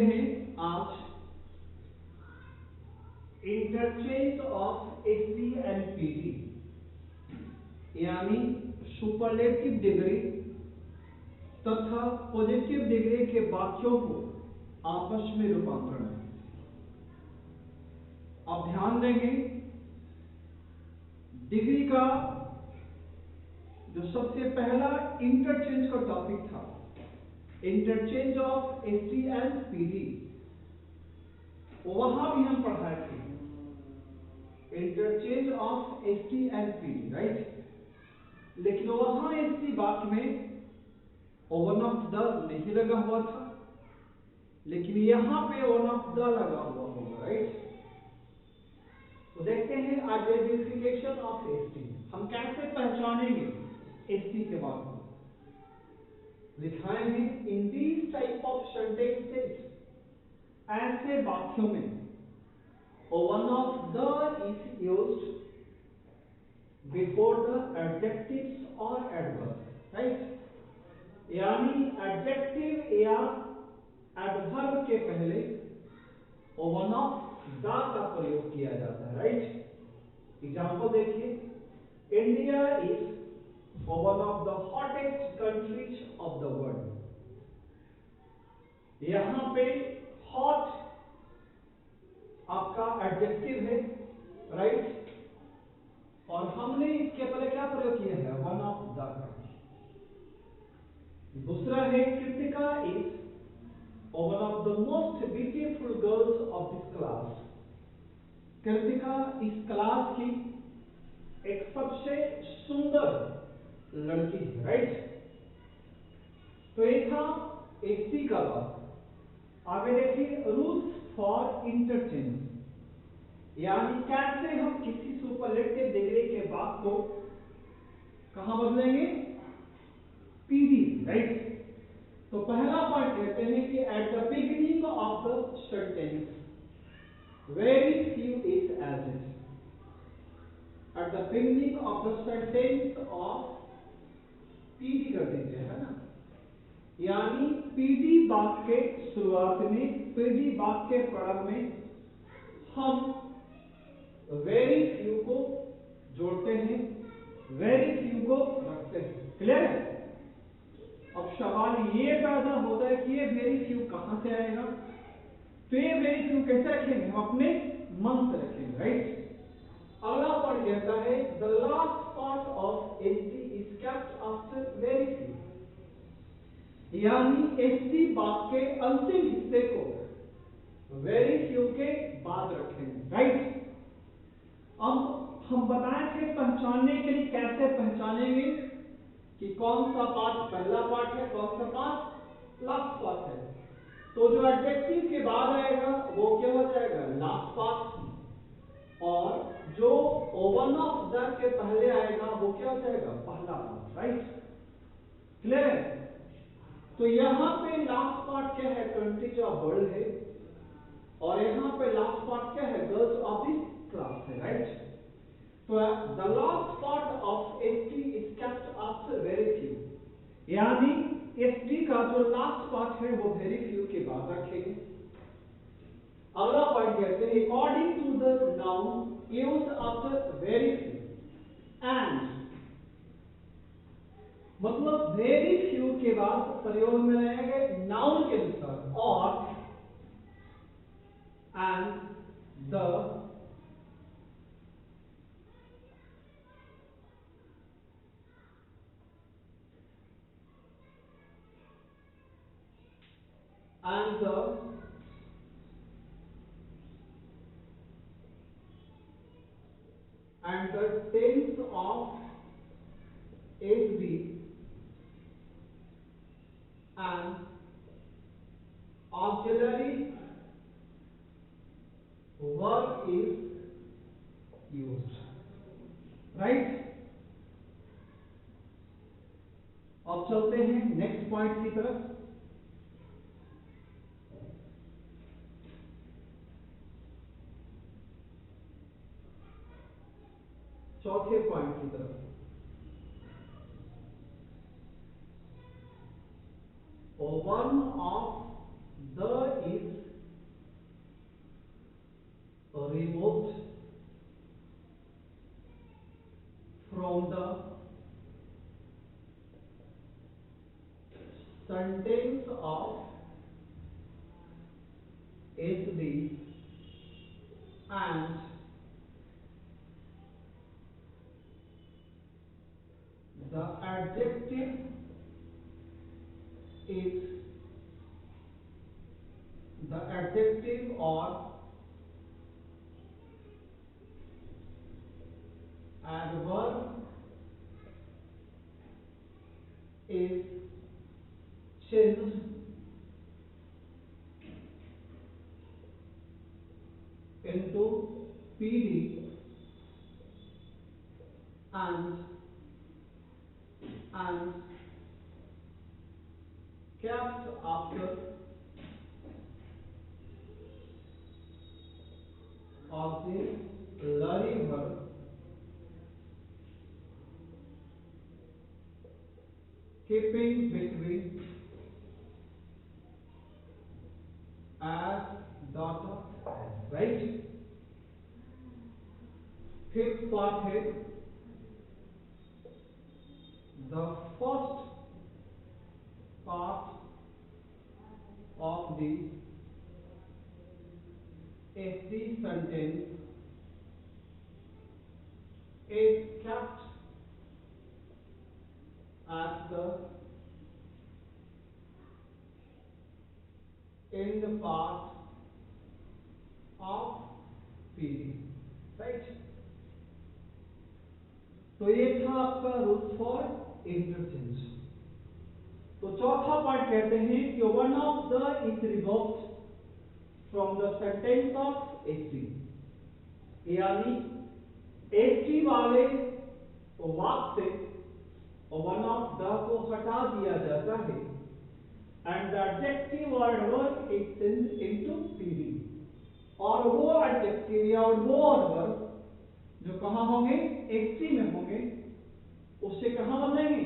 हैं आज interchange of ST and PT, यानी सुपरलेटिव डिग्री तथा पॉजिटिव डिग्री के वाक्यों को आपस में रूपांतरण। अब ध्यान देंगे, डिग्री का जो सबसे पहला इंटरचेंज का टॉपिक था, interchange of ST and PT, वहां भी हम पढ़ाए थे interchange of ST and PT, right. लेकिन वहां एसटी वाक्य में वन ऑफ द नहीं लगा हुआ था, लेकिन यहां पे वन ऑफ द लगा हुआ होगा, राइट। तो देखते हैं आइडेंटिफिकेशन ऑफ एसटी, हम कैसे पहचानेंगे एसटी के बाद को। लिखाए हैं in this type of sentences, ऐसे वाक्यों में one of the is used before the adjectives और एडवर्ब, राइट। यानी एडजेक्टिव या एडवर्ब के पहले वन ऑफ द का प्रयोग किया जाता है, राइट। एग्जांपल देखिए, India is one of the hottest countries of the world. यहां पे हॉट आपका एडजेक्टिव है, राइट, और हमने इसके पहले क्या प्रयोग किया है, वन ऑफ द का। दूसरा है Kritika is one of the most beautiful girls of this class. Kritika इस क्लास की एक सबसे सुंदर लड़की है, राइट। तो ये था एसटी का बात। आगे देखिए, रूल्स फॉर इंटरचेंज, यानी कैसे हम किसी सुपरलेटिव डिग्री के बाद को कहां बदलेंगे, पीडी, राइट। तो पहला पॉइंट कहते हैं कि at the beginning of the sentence very few is added. At the beginning of the sentence of पीडी कर दीजिए, है ना। यानी पीडी वाक्य के शुरुआत में, पीडी वाक्य के प्रारंभ में हम वेरी फ्यू को जोड़ते हैं, वेरी फ्यू को रखते हैं। क्लियर है। अब सवाल ये पैदा होता है कि ये वेरी फ्यू कहां से आएगा। तो ये वेरी फ्यू कैसे रखेंगे, हम अपने मन से रखेंगे, राइट। अगला पॉइंट कहता है the last part of ST is kept after very few, यानी एसटी वाक्य के अंतिम हिस्से को वेरी फ्यू के बाद रखेंगे, राइट। अब हम बताए थे पहचानने के लिए कैसे पहचानेंगे कि कौन सा पार्ट पहला पार्ट है, कौन सा पार्ट लास्ट पार्ट है। तो जो एडजेक्टिव के बाद आएगा वो क्या हो जाएगा, लास्ट पार्ट, और जो वन ऑफ द के पहले आएगा वो क्या हो जाएगा, पहला पार्ट, राइट। क्लियर है। तो यहां पे लास्ट पार्ट क्या है, कंट्रीज ऑफ वर्ल्ड है, और यहां पे लास्ट पार्ट क्या है, गर्ल्स ऑफ दिस क्लास है, राइट। तो the last part of ST is kept after very few, यानी एसटी का जो लास्ट पार्ट है वो वेरी फ्यू के बाद रखेंगे। अगला पॉइंट कहते हैं according to the noun used after very few, and मतलब वेरी फ्यू के बाद प्रयोग में रहेंगे नाउन के अनुसार, और and the and the tense of SD and auxiliary verb is used, right। अब चलते हैं नेक्स्ट पॉइंट की तरफ। चौथे पॉइंट की तरफ, one of the is SD and the adjective is the adjective or adverb is changed into PD and kept after auxiliary verb keeping between as dot as, right? Fifth part है the first part of the SD sentence is kept at the end part of PD, right? तो ये था आपका rule for interchange. तो चौथा point कहते हैं कि one of the is revoked from the sentence of ST, यानी एसटी वाले वाक्य से वन ऑफ द को हटा दिया जाता है एंड द एडजेक्टिव और adverb is changed into PD, और वो एडजेक्टिव या वो एडवर्ब जो कहां होंगे, एसटी में होंगे, उससे कहां बदलेंगे,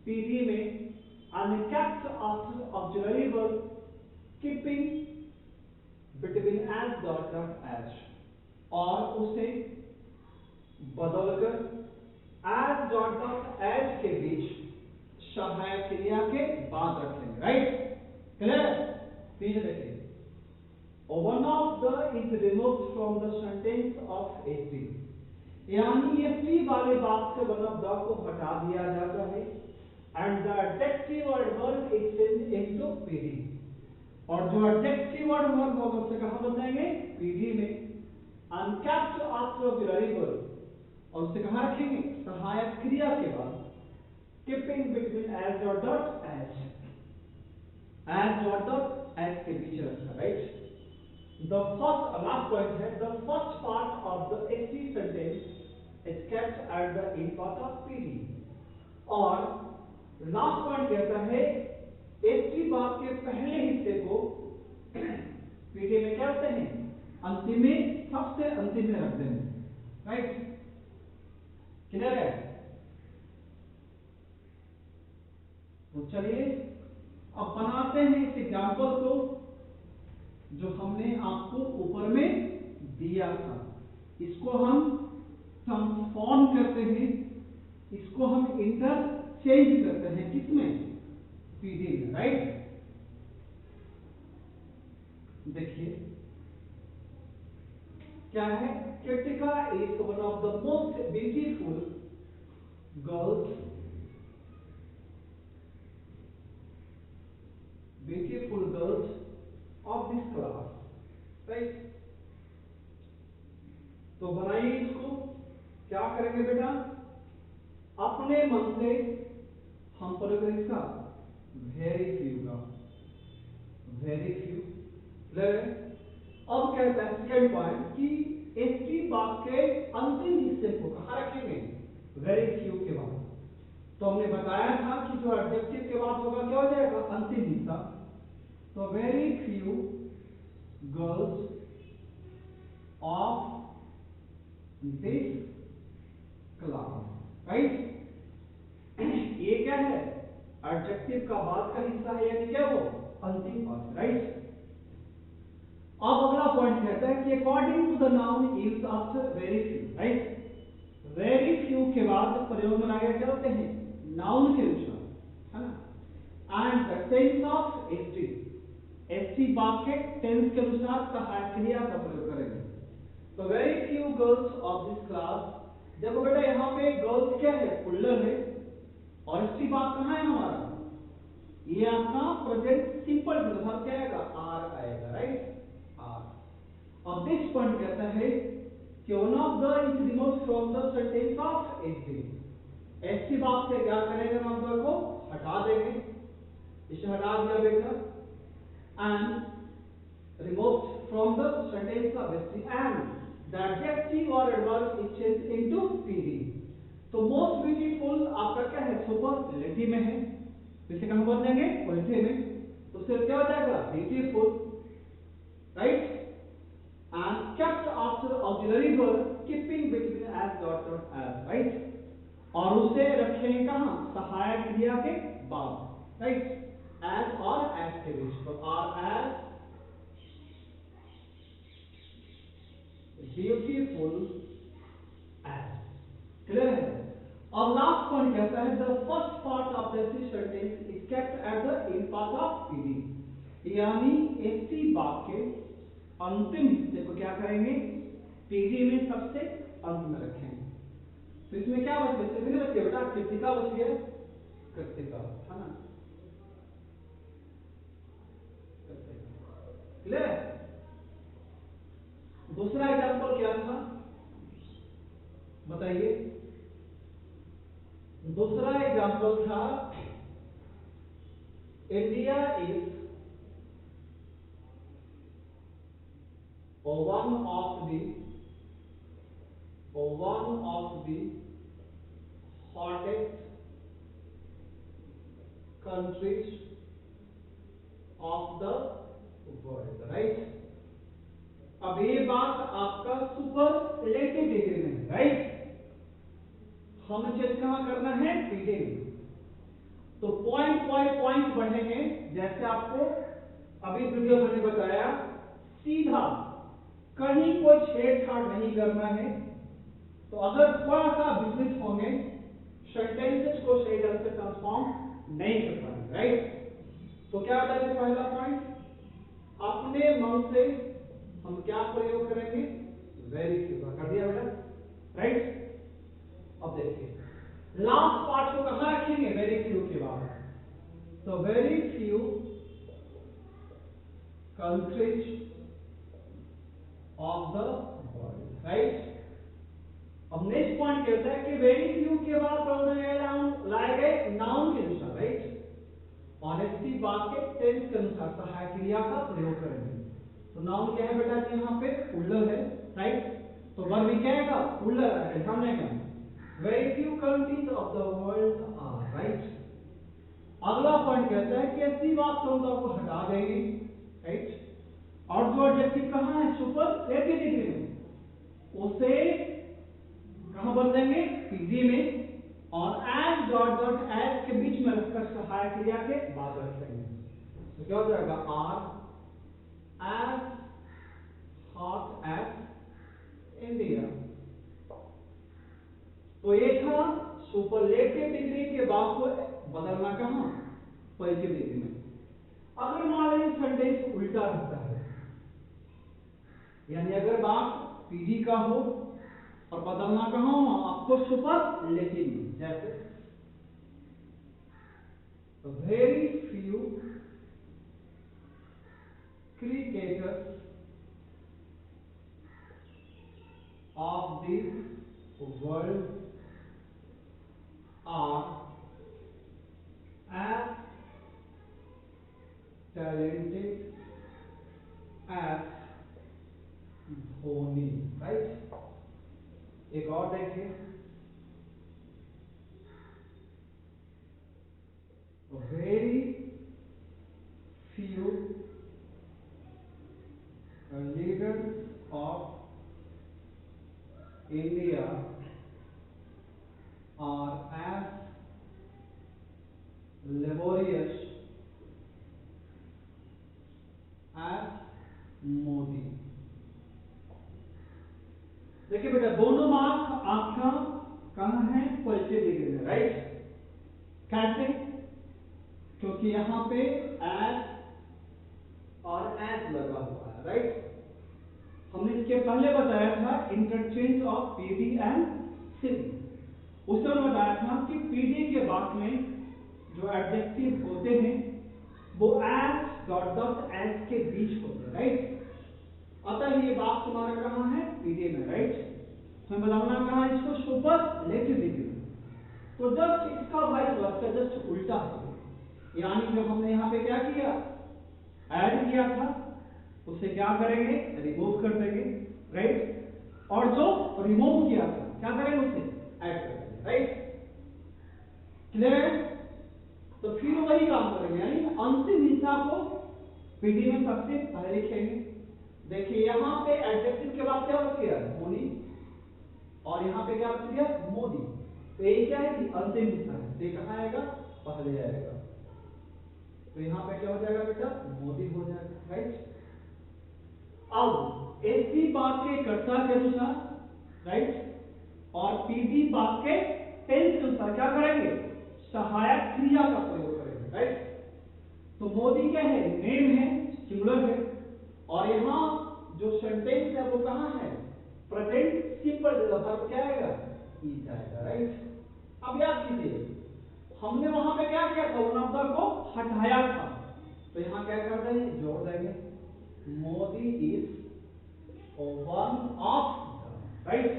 पीडी में, unkept after auxiliary verb keeping between as dot dot as, और उसे बदलकर एज डॉट डॉट एज के बीच सहायक क्रिया के बाद रखेंगे, राइट? क्लियर? पीछे देखिए, one of the is removed from the sentence of ST, यानी ST वाले बात से one of the को हटा दिया जाता है and the adjective or verb is changed into PD, और जो adjective or verb होगा उसे कहां बताएंगे, PD में, uncapped after auxiliary verb, और उसे कहां रखेंगे, सहायक क्रिया के बाद, keeping between as dot dot as के बीच रखा, right? The first last point है, the first part of the ST sentence is kept at the end part of PD, और लास्ट पॉइंट कहता है ST बात के पहले हिस्से को PD में क्या होते हैं, अंतिम में, सबसे अंतिम में रख देंगे, राइट? क्लियर है? तो चलिए अब बनाते हैं इस एग्जांपल को जो हमने आपको ऊपर में दिया था। इसको हम ट्रांसफॉर्म करते हैं, इसको हम इंटरचेंज करते हैं, किसमें, पीडी में, राइट? देखिए क्या है, Kritika is one of the most beautiful girls of this class, right? तो बनाइए इसको, क्या करेंगे बेटा, अपने मन से हम पढ़ेंगे इसका वेरी फ्यू का, वेरी फ्यू। अब कहता है सेकंड पॉइंट कि एसटी बात के अंतिम हिस्से को कहां रखेंगे, वेरी फ्यू के बाद। तो हमने बताया था कि जो एडजेक्टिव के बाद होगा क्या हो जाएगा, अंतिम हिस्सा। तो very few girls of this class, right? ये क्या है, एडजेक्टिव का बाद का हिस्सा है, यानी क्या वो अंतिम पार्ट, राइट? अब अगला पॉइंट कहता है कि according to the noun used after very few, right? Very few के बाद प्रयोग में लाए क्या होते हैं, नाउन के अनुसार, है ना? And the tense of ST, ST वाक्य टेंस के अनुसार सहायक क्रिया का प्रयोग करेंगे। तो very few girls of this class, देखो बेटा यहाँ पे गर्ल्स क्या है, प्लूरल है, और एसटी वाक्य कहाँ है हमारा, ये आपका प्रेजेंट सिंपल वर्ब क्या आएगा, आर आएगा, राइट, आर। अब दिस पॉइंट कहता है कि one of the is removed from the sentence of ST, ST वाक्य से क्या करेंगे, वन ऑफ द को हटा देंगे, इसे हटा दिया बेटा, and removed from the sentence of ST, and the adjective or adverb is changed into PD। तो most beautiful आपका क्या है, सुपरलेटिव में है, इसे कहां बदलेंगे, पॉजिटिव में, तो सिर्फ क्या हो जाएगा, beautiful, right, and kept after auxiliary verb keeping between as dot dot as, right, और उसे रखेंगे कहां, सहायक क्रिया के बाद, राइट, as और as के बीच, तो are as beautiful as, clear है। अब लास्ट पॉइंट कहता है the first part of the sentence is kept at the end part of PD, यानी ऐसी वाक्य अंतिम हिस्से को क्या करेंगे, पीडी में सबसे अंत में रखेंगे। तो इसमें क्या बच गया, सिर्फ नहीं बच गया बेटा, कृतिका बच गया, कृतिका है ना, क्लियर। दूसरा एग्जांपल क्या था बताइए, दूसरा एग्जांपल था India is one of the hottest countries of the world, right. अब ये बात आपका सुपरलेटिव डिग्री में है, राइट, हमें चेक कहां करना है, पीडी में। तो पॉइंट पॉइंट बढ़ेंगे, जैसे आपको अभी वीडियो मैंने बताया, सीधा कहीं कोई छेड़छाड़ नहीं करना है। तो अगर थोड़ा सा विचलित होंगे, सेंटेंसेस को सही ढंग से ट्रांसफॉर्म नहीं कर पाएंगे, राइट। तो क्या बताया पहला पॉइंट, अपने मन से हम क्या प्रयोग करेंगे, वेरी फ्यू का कर दिया बेटा, राइट। अब देखिए लास्ट पार्ट को कहां रखेंगे, वेरी फ्यू के बाद, तो very few countries of the world, right. अब नेक्स्ट पॉइंट कहता है कि वेरी फ्यू के बाद लाए गए नाउन के अनुसार, राइट, ऑनेस्टी वाक्य टेंस के अनुसार सहायक क्रिया का प्रयोग करेंगे। तो नाउन क्या है बेटा जी, यहाँ पे प्लूरल है, राइट, तो वर्ब भी क्या आएगा, प्लूरल आएगा, ध्यान देना, very few countries of the world are, right. अगला पॉइंट कहता है कि ऐसी वाक्यों को हटा देंगे, राइट, और जो एडजेक्टिव कहां है, सुपरलेटिव डिग्री में, उसे कहां बदलेंगे, पीडी में, और एज डॉट डॉट एज के बीच में रखकर सहायक क्रिया के बाद रखेंगे। तो क्या हो जाएगा, are as hot as India. तो ये था सुपरलेटिव डिग्री के बाद को बदलना कहां, पॉजिटिव डिग्री में। अगर मान लीजिए सेंटेंस उल्टा रहता है, यानी अगर बात पीडी का हो और बदलना कहां हो, आपको सुपरलेटिव में, जैसे very few cricketers of the world are as talented as Dhoni, right. एक और देखिए, very few leaders of India are as laborious as Modi। देखिए बेटा दोनों मार्क आपका कहां है, पॉजिटिव डिग्री में, राइट। कैसे, क्योंकि यहां पे एज और एज लगा हुआ है, राइट। हमने इसके पहले बताया था interchange of PD and CD. उस समय बताया था कि पीडी के बाद में जो एडजेक्टिव होते हैं वो एज डॉट डॉट एज के बीच होते हैं, राइट। अतः ये बात तुम्हारा कहाँ है, पीडी में, राइट। हमें बताना कहाँ इसको, सुपरलेटिव डिग्री में। तो जस्ट इसका वाइस वर्सा जस्ट उल्टा है, यानी जो हमने यहाँ पे क्या किया, ऐड किया था, उसे क्या करेंगे, रिमूव कर देंगे, राइट। और जो रिमूव किया था क्या करेंगे, उसे ऐड कर देंगे, राइट। क्लियर है। तो फिर वही काम करेंगे, यानी अंतिम हिस्सा को पीडी में सबसे पहले लिखेंगे। देखिए यहाँ पे एडजेक्टिव के बाद क्या बच गया, मोदी, और यहाँ पे क्या बच गया, मोदी। तो ये क्या है कि अंतिम हिस्सा है, ये कहाँ आएगा, पहले आएगा। तो यहाँ पे क्या हो जाएगा बेटा, मोदी हो जाएगा, राइट। अब एसडी वाक्य कर्ता के अनुसार, राइट, और पीडी वाक्य टेंस के अनुसार क्या करेंगे, सहायक क्रिया का प्रयोग करेंगे, राइट। तो मोदी क्या है, नेम है, सिंगुलर है, और यहाँ जो सेंटेंस है वो कहाँ है, प्रेजेंट सिंपल वर्ब क्या आएगा, इज आएगा, राइट। अब याद कीजिए हमने वहां पे क्या किया था, वन ऑफ द को हटाया था, तो यहाँ क्या कर देंगे, जोड़ देंगे, Modi is one of the, right.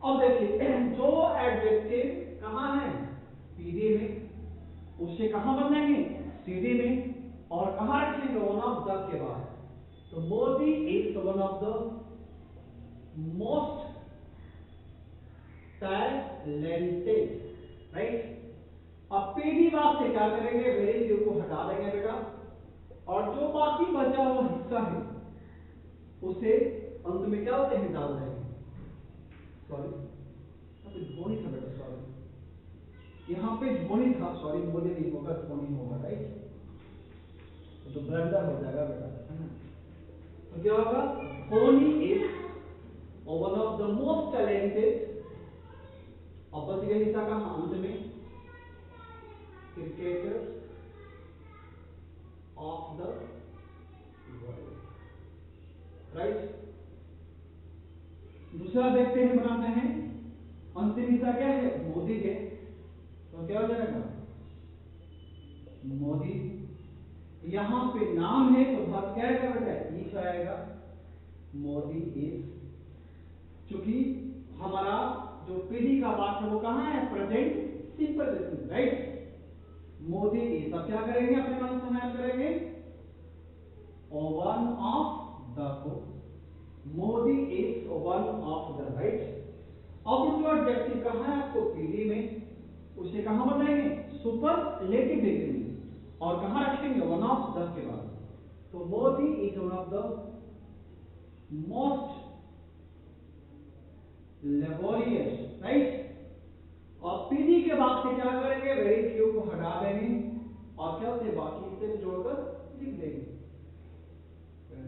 अब देखिए जो एडजेक्टिव कहाँ है, पीडी में, उसे कहाँ बदलेंगे, सीडी में, और कहाँ रखेंगे, वन ऑफ द के बाद। तो Modi is one of the most talented, right. अब पीडी बात से क्या करेंगे, वेरी फ्यू को हटा देंगे बेटा, और जो बाकी बचा हुआ हिस्सा है उसे अंत में क्या होते हैं, डाल देंगे। सॉरी ध्वनि था बेटा, सॉरी यहाँ पे ध्वनि था, सॉरी मोदी नहीं होगा, ध्वनि होगा, राइट। तो ब्लंडर हो जाएगा बेटा, है ना। तो क्या होगा, ध्वनि is one of the most talented, और बच गया हिस्सा का अंत में, cricketer of the world, right. दूसरा देखते हैं, बनाते हैं, अंतिम हिस्सा क्या है, मोदी है, तो क्या हो जाएगा, मोदी। यहां पे नाम है तो वर्ब क्या आएगा बेटा, इज आएगा, मोदी इज। चूंकि हमारा जो पीडी का वाक्य है वो कहां है, present simple listening, right. Modi is, अब क्या करेंगे, अपने मन से हमें करेंगे, वन ऑफ द को, Modi is one of the, right. अब जो एडजेक्टिव कहां है आपको, पीडी में, उसे कहां बनाएंगे, सुपरलेटिव डिग्री में, और कहां रखेंगे, वन ऑफ द के बाद। तो Modi is one of the most laborious, right. और पीडी के बाद से क्या करेंगे, वेरी फ्यू को हटा देंगे, और क्या होते बाकी से जोड़कर लिख देंगे,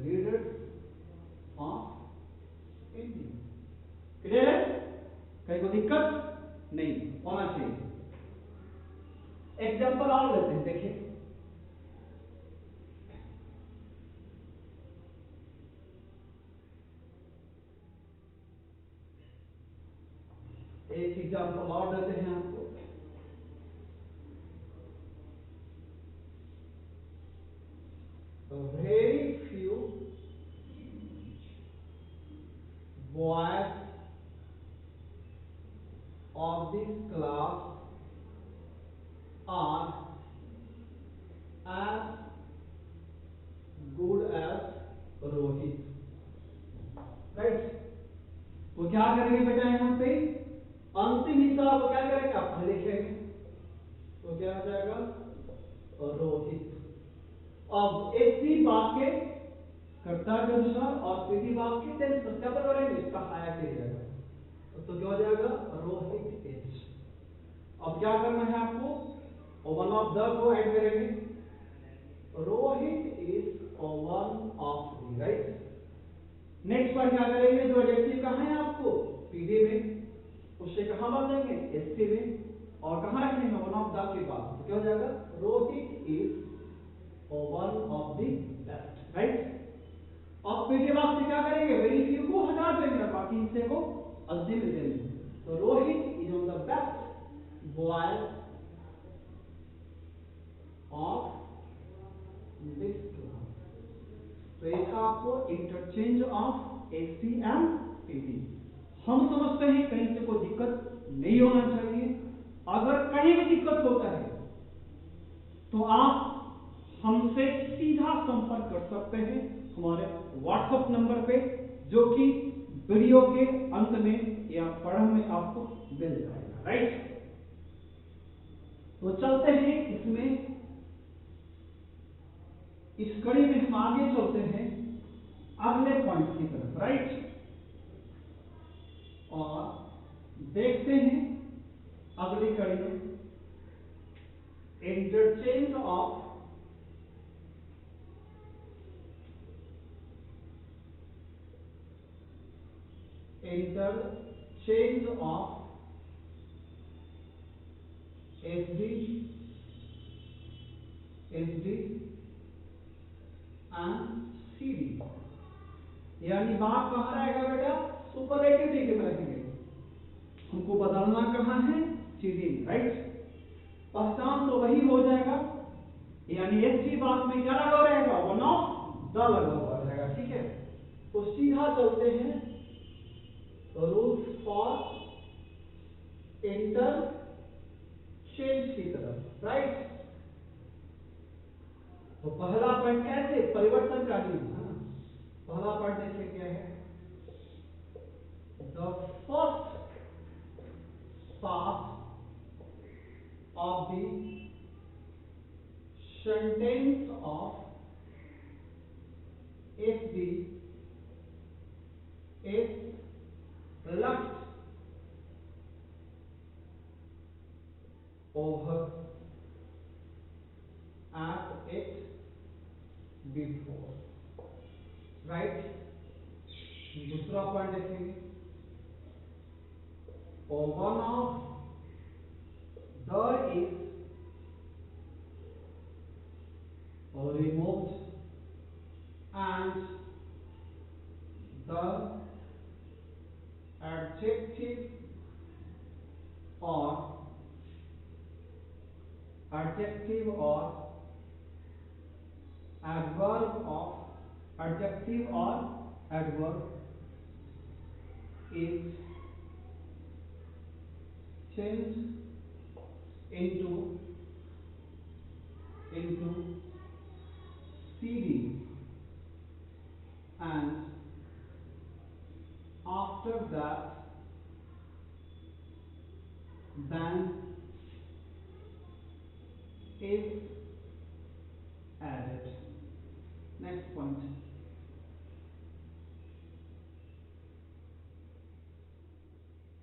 लीडर्स ऑफ इंडिया। क्लियर है, कहीं को दिक्कत नहीं होना चाहिए। एग्जांपल और लेते हैं, देखिए एक एग्जांपल और देते हैं आपको। Very few boys of this class are as good as Rohit, right। तो क्या करेंगे बेटा, यहाँ पे अंतिम हिस्सा को क्या करेंगे, आप पहले लिखेंगे, तो क्या हो जाएगा, रोहित। अब एसडी वाक्य कर्ता के अनुसार और पीडी वाक्य टेंस क्या पर करेंगे, सहायक के जाएगा, तो क्या हो जाएगा, रोहित इज। अब क्या करना है आपको, वन ऑफ द को ऐड करेंगे, Rohit is one of the, right. Next बार क्या करेंगे, जो एडजेक्टिव कहाँ है आपको, पीडी में, उसे कहाँ बदलेंगे, एसटी में, और कहाँ रखेंगे, वन ऑफ द के बाद, तो क्या हो जाएगा, रोहित इज और one of the best, right. अब पीछे वाक्य क्या करेंगे, वेरी फ्यू को हटा देंगे और बाकी हिस्से को अस्सी में देंगे। तो Rohit is on the best boy of this class. तो ये था आपको interchange of AC and PT. हम समझते हैं कहीं से कोई दिक्कत नहीं होना चाहिए। अगर कहीं भी दिक्कत होता है तो आप हमसे सीधा संपर्क कर सकते हैं हमारे व्हाट्सएप नंबर पे, जो कि वीडियो के अंत में या पढ़म में आपको मिल जाएगा, राइट। तो चलते हैं इसमें, इस कड़ी में हम आगे चलते हैं अगले पॉइंट की तरफ, राइट। और देखते हैं अगली कड़ी में interchange of SD and CD। यानी बात कहां रहेगा बेटा, सुपरलेटिव डिग्री में रहेंगे। हमको बदलना कहां है, CD में, राइट। पहचान तो वही हो जाएगा, यानी SD बात में क्या लगा रहेगा, वन ऑफ द लगा हुआ रहेगा, ठीक है। तो सीधा चलते हैं रूल्स फॉर इंटरचेंज की तरफ, राइट। तो पहला पॉइंट कैसे, परिवर्तन का नियम है ना। पहला पॉइंट देखिए क्या है, the first part of the sentence of SD is left over as it before, right। दूसरा पॉइंट देखेंगे, one of the is removed and the adjective or adverb is changed into CD, and after that then is added. Next point,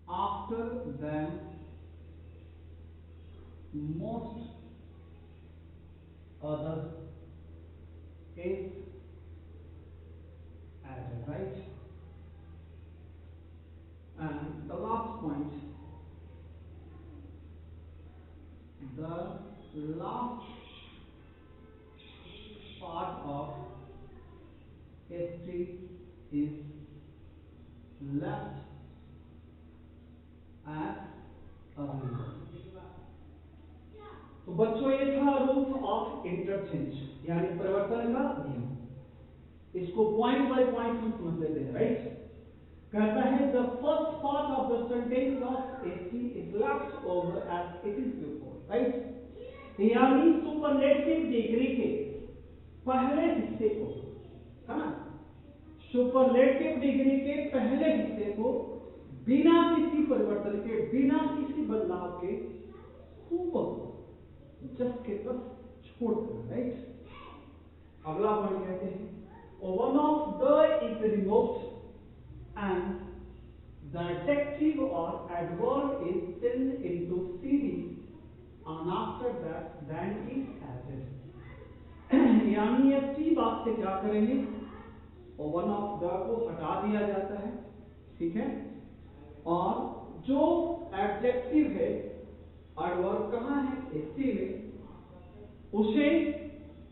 after then most other is added, right। And the last point, the last part of SD is left as earlier। तो बच्चों ये था rules of interchange, यानी परिवर्तन का नियम। इसको point by point हम समझ लेते हैं, राइट। कहता है the first part of the sentence of SD is left over as it is before, right. यानी सुपरलेटिव डिग्री के पहले हिस्से को, है ना, सुपरलेटिव डिग्री के पहले हिस्से को बिना किसी परिवर्तन के, बिना किसी बदलाव के खूब जस्ट के बस छोड़ देना, राइट। अगला पॉइंट कहते हैं one of the is removed and the adjective or adverb is turned into CD and after that then is added। यानी SD बात से क्या करेंगे, one of the को हटा दिया जाता है, ठीक है। और जो एडजेक्टिव है, एडवर्ब कहाँ है, SD में, उसे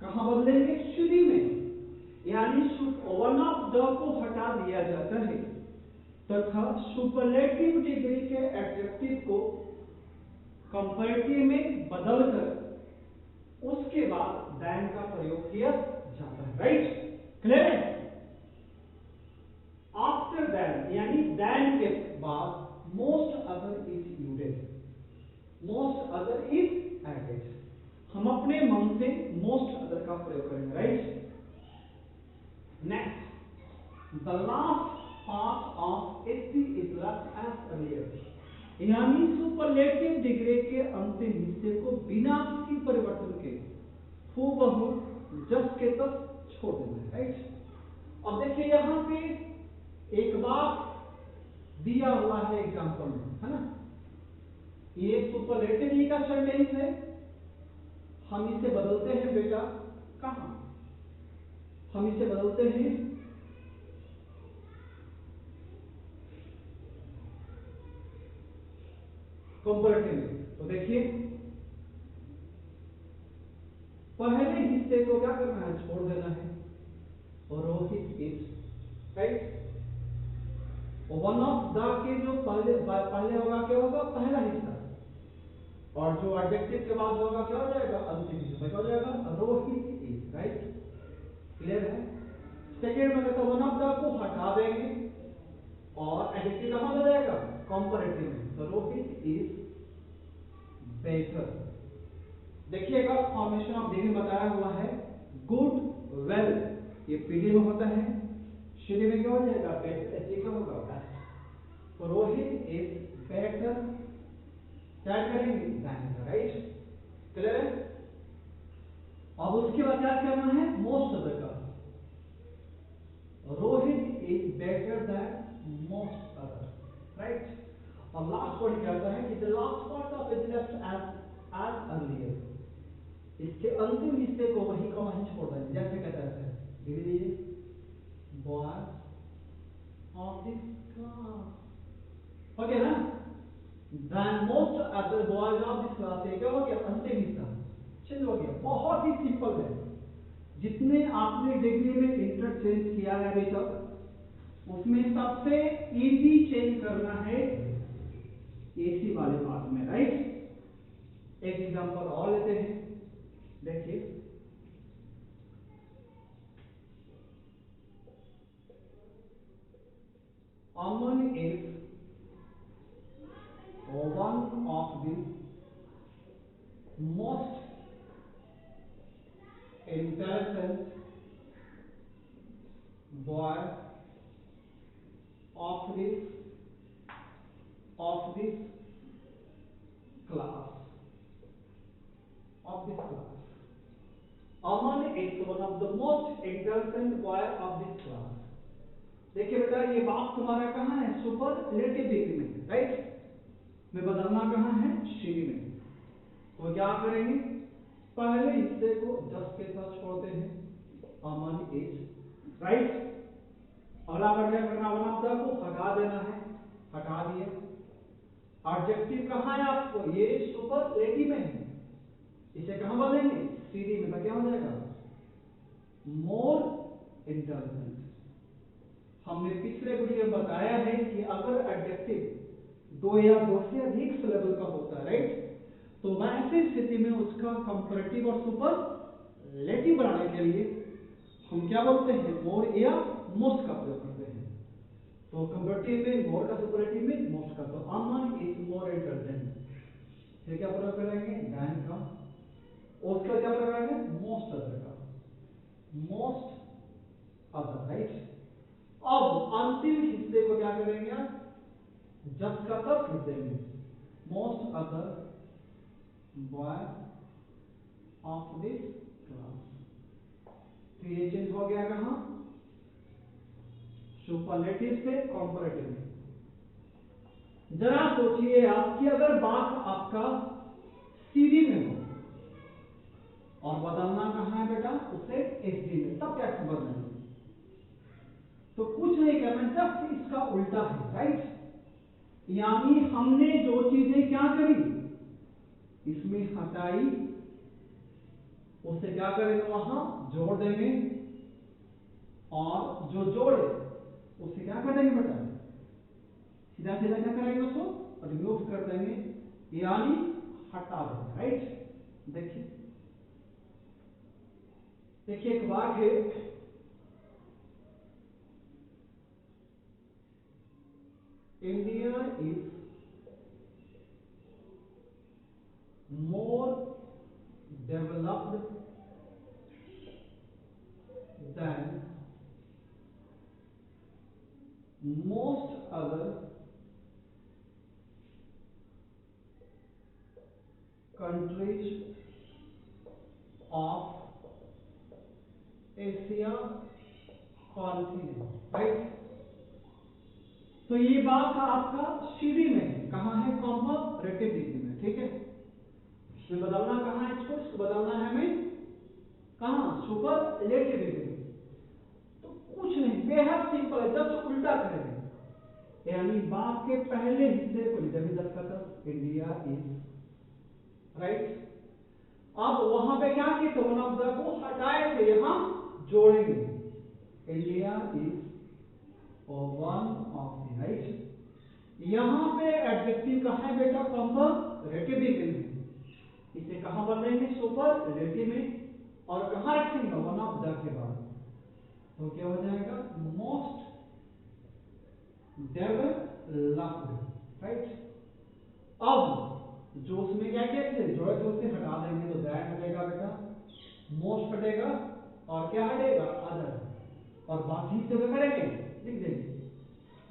कहां बदलेंगे? श्री में, यानी वन ऑफ द को हटा दिया जाता है तथा सुपरलेटिव डिग्री के एडजेक्टिव को कंपैरेटिव में बदलकर उसके बाद दैन का प्रयोग किया जाता है। राइट, क्लियर है? आफ्टर दैन यानी दैन के बाद most other is used, most other is added. हम अपने मन से मोस्ट अदर का प्रयोग करेंगे। Right, next, the last part of ST is left as earlier, यानी सुपरलेटिव डिग्री के अंतिम हिस्से को बिना किसी परिवर्तन के हूबहू जस के तस छोड़ देना है। राइट, अब देखिए यहां पे एक बात दिया हुआ है एग्जांपल में, है ना? ये सुपरलेटिव ही का सेंटेंस है, हम इसे बदलते हैं बेटा कहां? हम इसे बदलते हैं कंपैरेटिव में। तो देखिए पहले हिस्से को क्या करना है? छोड़ देना है। और Rohit is, right, one of the के जो पहले होगा क्या होगा? पहला हिस्सा, और जो एडजेक्टिव के बाद होगा क्या हो जाएगा? अंतिम हिस्सा क्या हो जाएगा? रोहित इज। राइट, क्लियर है? सेकेंड में तो वन ऑफ द को हटा देंगे और एडजेक्टिव कहां आ जाएगा? कंपैरेटिव में। तो रोहित इज बेटर। देखिएगा फॉर्मेशन ऑफ डिग्री बताया हुआ है, गुड, वेल, ये पीडी में होता है, श्री में क्या हो जाएगा? बेटर, एच का होगा बेस्ट। तो रोहित इज बेटर, क्या करेंगे? दैन। राइट, क्लियर है? अब उसके बाद क्या करना है? मोस्ट अदर का, Rohit is better than most other. Right, और लास्ट पॉइंट कहता है कि the last part of is left as earlier, इसके अंतिम हिस्से को वही का वहीं छोड़ देंगे जैसे कहता है। धीरे धीरे, boys of this class, okay ना? Then most other boys of this class, क्या हो गया? अंतिम हिस्सा चेंज हो गया। बहुत ही सिंपल है, जितने आपने डिग्री में इंटरचेंज किया है अभी तक, उसमें सबसे इजी चेंज करना है एसी वाले पार्ट में। राइट, एक एग्जांपल और लेते हैं, देखिए Aman is one of the most intelligent boy of this class, of this class. Aman is one of the most intelligent boy of this class. देखिए बेटा ये बात तुम्हारा कहाँ है? सुपरलेटिव डिग्री में। राइट, में बदलना कहाँ है? श्री में। तो क्या करेंगे? पहले हिस्से को जस्ट के साथ छोड़ते हैं, अमन इज। राइट, अगला पर क्या करना? वन ऑफ द को हटा देना है, हटा दिया। एडजेक्टिव कहाँ है आपको? ये सुपरलेटिव में है, इसे कहां बदलेंगे? सीडी में। तो क्या हो जाएगा? More intelligent. हमने पिछले वीडियो में बताया है कि अगर एडजेक्टिव दो या दो से अधिक सिलेबल का होता है, राइट, तो ऐसी स्थिति में उसका कंपैरेटिव और सुपरलेटिव बनाने के लिए हम क्या बोलते हैं? मोर या मोस्ट का प्रयोग करते हैं। तो कंपैरेटिव में मोर का, सुपरलेटिव में मोस्ट का। तो अमन इज मोर इंटेलिजेंट, फिर क्या प्रयोग करेंगे? दैन का। उसका क्या प्रयोग करेंगे? मोस्ट अदर का, मोस्ट अदर। राइट, अब अंतिम हिस्से को क्या करेंगे आप? जस्ट का तब फिर देंगे, most other boy of this class. तो ये चेंज हो गया कहां? सुपरलेटिव से कंपैरेटिव में। जरा सोचिए आप कि अगर बात आपका सीडी में हो और बदलना कहां है बेटा? उसे एसडी में, तब क्या बदलेंगे? तो कुछ नहीं करना, जस्ट इसका उल्टा है। राइट, यानी हमने जो चीजें क्या करी? इसमें हटाई उससे क्या करेंगे, वहां जोड़ देंगे, और जो जोड़े उससे क्या कर देंगे बेटा, सीधा सीधा क्या करेंगे, उसको रिमूव कर देंगे, यानी हटा देंगे, राइट। देखिए देखिए एक बात है, India is more developed than most other countries of Asia continent, right. तो ये बात आपका सीडी में है, कहां है, कंपैरेटिव डिग्री में, ठीक है। इसमें बदलना कहां है, इसको बदलना है हमें कहां, सुपरलेटिव डिग्री में। तो कुछ नहीं, बेहद सिंपल है, जस्ट उल्टा करेंगे, यानी बात के पहले हिस्से को लिखेंगे, जब तक इंडिया इज, राइट। अब वहां पे क्या किए थे, वन ऑफ द को हटाए थे, यहां जोड़ेंगे, India is one of the, right. यहां पे एडजेक्टिव कहां है बेटा, कंपैरेटिव डिग्री में, इसे कहां बदलेंगे, सुपरलेटिव में, और कहां रखेंगे, वन ऑफ द के बाद, तो क्या हो जाएगा, मोस्ट डेवलप्ड, राइट। अब जो उसमें क्या क्या थे, जोड़े थे, उसे हटा देंगे, तो दैट हटेगा बेटा, मोस्ट हटेगा, और क्या हटेगा, अदर, और बाकी हिस्से क्या करेंगे, लिख देंगे,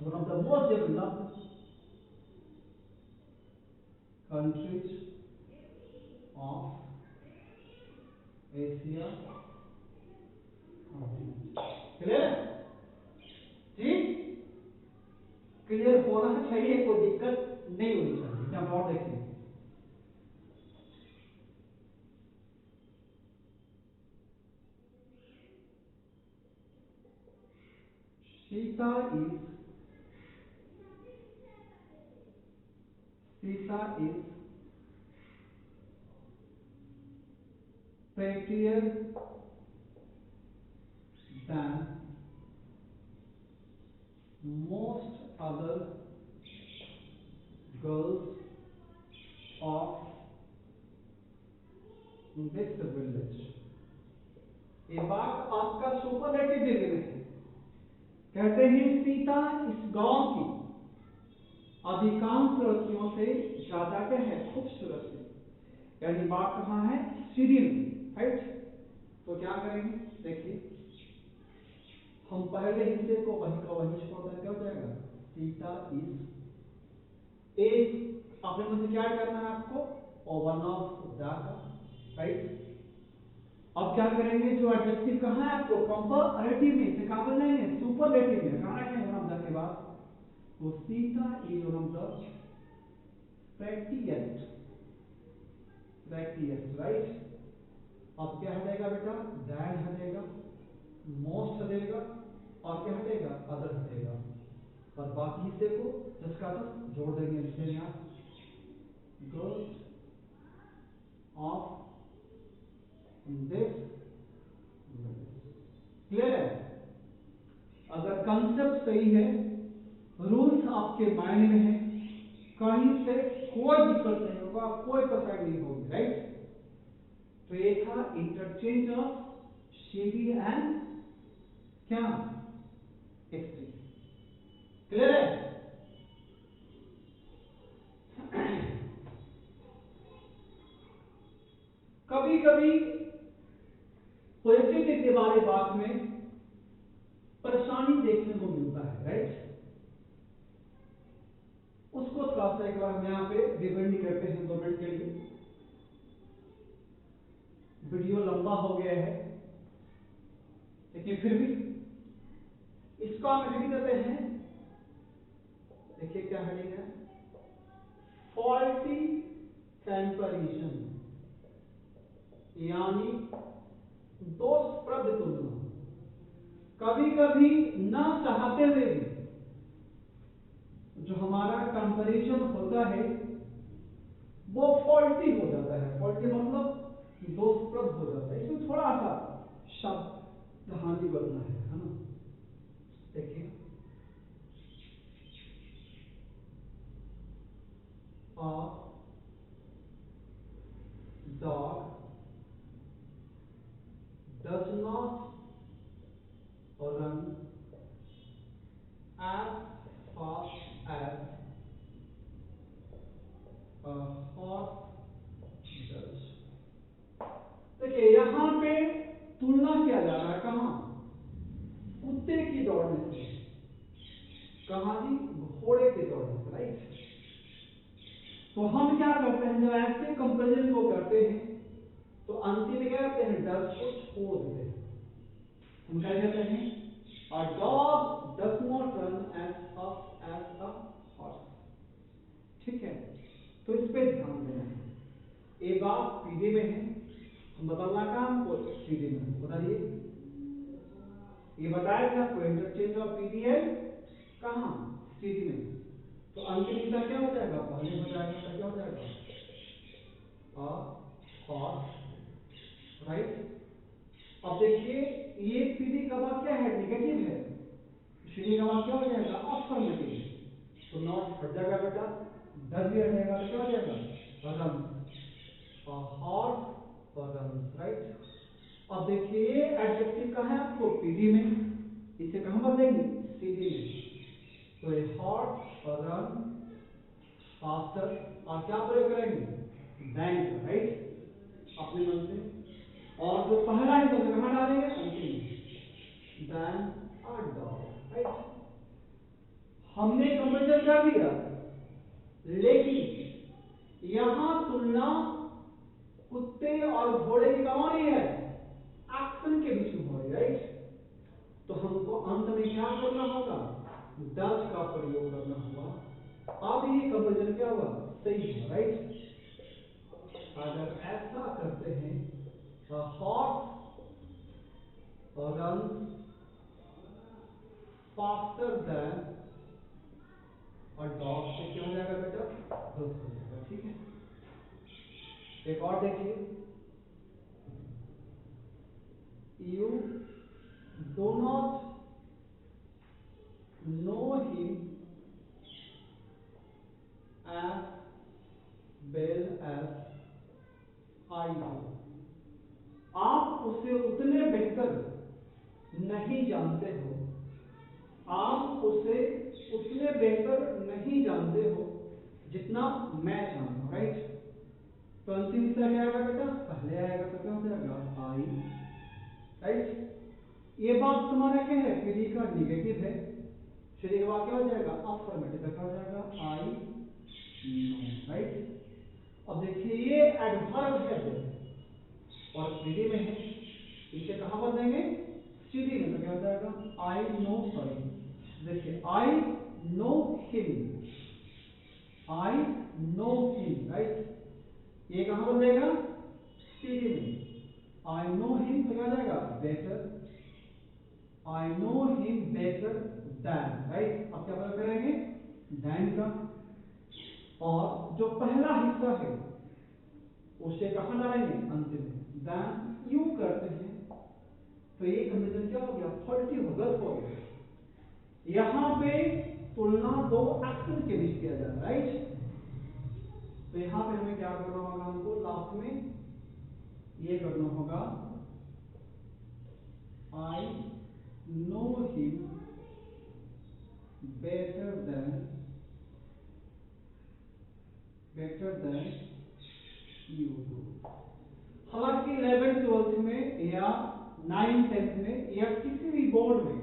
one of the most developed countries of Asia, clear है, ठीक, क्लियर होना चाहिए, कोई दिक्कत नहीं होनी चाहिए। क्या और देखिए, Sita is prettier than most other girls of this village। ये बात आपका सुपरलेटिव डिग्री में है, कहते हैं सीता इस गांव की अधिकांश लड़कियों से ज्यादा क्या है, खूबसूरत है, यानी बात कहां है, सीधी में, राइट। तो क्या करेंगे, देखिए हम पहले हिस्से को वही का वही छोड़ दें, क्या हो जाएगा, सीता इज, एक अपने मन से क्या करना है आपको, और वन ऑफ द, राइट। अब क्या करेंगे, जो एडजेक्टिव कहां है आपको, कंपैरेटिव में, इसे कहां बदलेंगे, सुपरलेटिव में, कहां रखेंगे, वन ऑफ द के बाद, तो Sita is one of the prettiest, right. अब क्या हटेगा बेटा, दैट हटेगा, मोस्ट हटेगा, और क्या हटेगा, अदर हटेगा, और बाकी हिस्से को जिसका तो जोड़ देंगे, लिखते हैं आप, गर्ल्स ऑफ दिस, क्लियर है। अगर कंसेप्ट सही है, रूल्स आपके माइंड में है, कहीं से कोई दिक्कत नहीं होगा, कोई परेशानी नहीं होगी, राइट। तो ये था इंटरचेंज ऑफ सीडी एंड क्या, एक्सटी, क्लियर है। कभी कभी पॉजिटिव डिग्री वाले बात में परेशानी देखने को मिलता है, राइट। उसको थोड़ा सा एक बार हम यहाँ पे डिपेंड करते हैं 2 मिनट के लिए, वीडियो लंबा हो गया है, लेकिन फिर भी इसको हम लिख देते हैं, देखिए क्या हेडिंग है, फॉल्टी कंपैरिजन, यानी दोषप्रद तुलना। कभी कभी ना चाहते हुए भी जो हमारा कंपैरिजन होता है वो फॉल्टी हो जाता है, फॉल्टी मतलब दोषप्रद हो जाता है। इसमें थोड़ा सा शब्द हानि बदलना है ना। देखिए dog does not run as fast as a horse does। देखिए यहाँ पे तुलना किया जा रहा है कहाँ, कुत्ते की दौड़ने से, कहाँ जी, घोड़े की दौड़ने से, राइट। तो हम क्या करते हैं, जब ऐसे कंपैरिजन को करते हैं तो अंतिम में क्या करते हैं, डज को छोड़ देते हैं। हम क्या कहते हैं, a dog does not run as fast as a horse। ठीक है, तो इस पे ध्यान देना है। ये बात पीडी में है, हम बदलना का हमको सीडी में, बताइए। ये बताया कि आपको इंटरचेंज ऑफ पीडीएल कहाँ, सीडी में। तो अंतिम हिस्सा क्या हो जाएगा, पहले हो जाएगा, तो क्या हो जाएगा, a horse, राइट। अब देखिए ये पीडी का वाक्य क्या है, निगेटिव है, सीडी का वाक्य क्या हो जाएगा, अफर्मेटिव। तो नॉट हट जाएगा बेटा, डज भी हटेगा, तो क्या हो जाएगा, run, a horse runs, right. अब देखिए एडजेक्टिव कहाँ है आपको, पीडी में, इसे कहाँ बदलेंगे, सीडी में। तो ए हॉर्स रन फास्टर, और क्या प्रयोग करेंगे, देन का, राइट, अपने मन से। और जो पहला है तो कहाँ डालेंगे, अंतिम, देन अ डॉग, राइट। हमने कंपेरिजन कर दिया, लेकिन यहां तुलना कुत्ते और घोड़े की कहाँ हो रही है, एक्शन के बीच में हो रही है, राइट। तो हमको अंत में क्या करना होगा, डज का प्रयोग करना होगा। अब ये कंपेरिजन क्या हुआ, सही हुआ, राइट। अगर ऐसा करते हैं, हॉर्स रन फास्टर देन और डॉग से क्या हो जाएगा बेटा, गलत हो जाएगा, ठीक है। एक और देखिए, you do not know him as well as I do। आप उसे उतने बेहतर नहीं जानते हो, आप उसे उतने बेहतर नहीं जानते हो जितना मैं जानता हूं, राइट। तो अंतिम हिस्सा क्या आएगा बेटा, पहले आएगा, तो क्या हो जाएगा, आई, राइट। ये बात तुम्हारा क्या है, पीडी का निगेटिव है, फिर एक वाक्य हो जाएगा अफर्मेटिव, क्या हो जाएगा, आई नो, राइट। अब देखिए ये एडवर्ब है और पीडी में है, इसे कहां बदलेंगे, सीडी में, तो क्या हो जाएगा, आई नो, सॉरी, देखिए I know him, I know him, right. ये कहां बदलेगा, सीडी में, आई नो हिम, तो क्या हो जाएगा, better, I know him better than, right. अब क्या प्रयोग करेंगे, देन का, और जो पहला हिस्सा है उसे कहां डालेंगे, अंतिम में, देन यू करते हैं। तो ये कंपेरिजन क्या हो गया, फॉल्टी हो, गलत हो गया। यहां पे तुलना दो एक्शन के बीच किया जा रहा है, राइट। तो यहां पे हमें क्या करना होगा, हमको लास्ट में ये करना होगा, I know him better than you do. हालांकि 11th-12th में या 9th-10th में या किसी भी बोर्ड में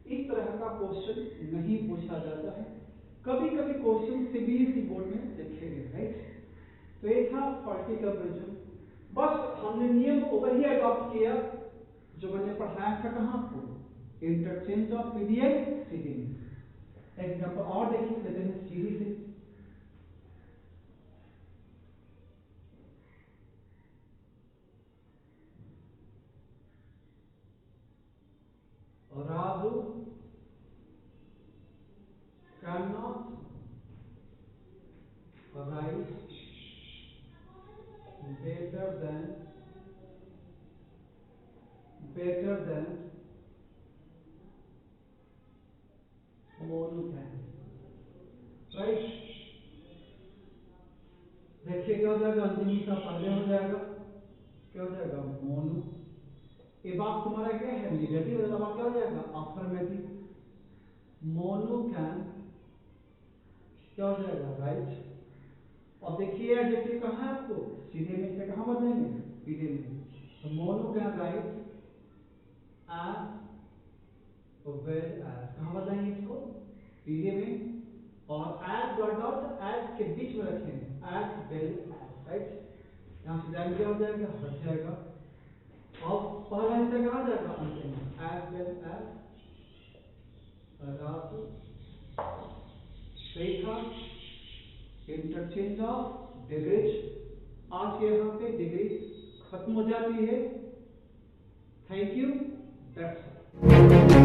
इस तरह का क्वेश्चन नहीं पूछा जाता है, कभी कभी क्वेश्चन सीबीएसई बोर्ड में देखे गए, राइट। तो ये था फॉल्टी कंपेरिजन, बस हमने नियम वही अडॉप्ट किया जो मैंने पढ़ाया था कहाँ आपको, इंटरचेंज ऑफ पीडीएल सीडी में। एग्जाम्पल और देखिए लेते हैं सीडी से। Raju can not right better than क्या हो जाएगा, अंतिम हिस्सा पहले हो जाएगा, क्या हो जाएगा, मोनो। ये बात तुम्हारा क्या है, निगेटिव, मतलब क्या हो जाएगा, अफर्मेटिव। मोनो कैन क्या हो जाएगा, राइट। अब देखिए एडजेक्टिव कहाँ है आपको, सीधे में इसमें कहाँ बदलेंगे, सीधे में। तो मोनो can write as well as, कहाँ बदलेंगे इसको, सीधे में, और एज डॉट डॉट एज के बीच में रखेंगे, एज वेल एज, राइट। यहाँ से जाएंगे क्या हो जाएगा, हट जाएगा। अब पहला हिस्सा कहाँ जाएगा, अंतिम में, as well as Raju Rekha, interchange of degrees. आज यहाँ पे डिग्री खत्म हो जाती है। Thank you, that's all.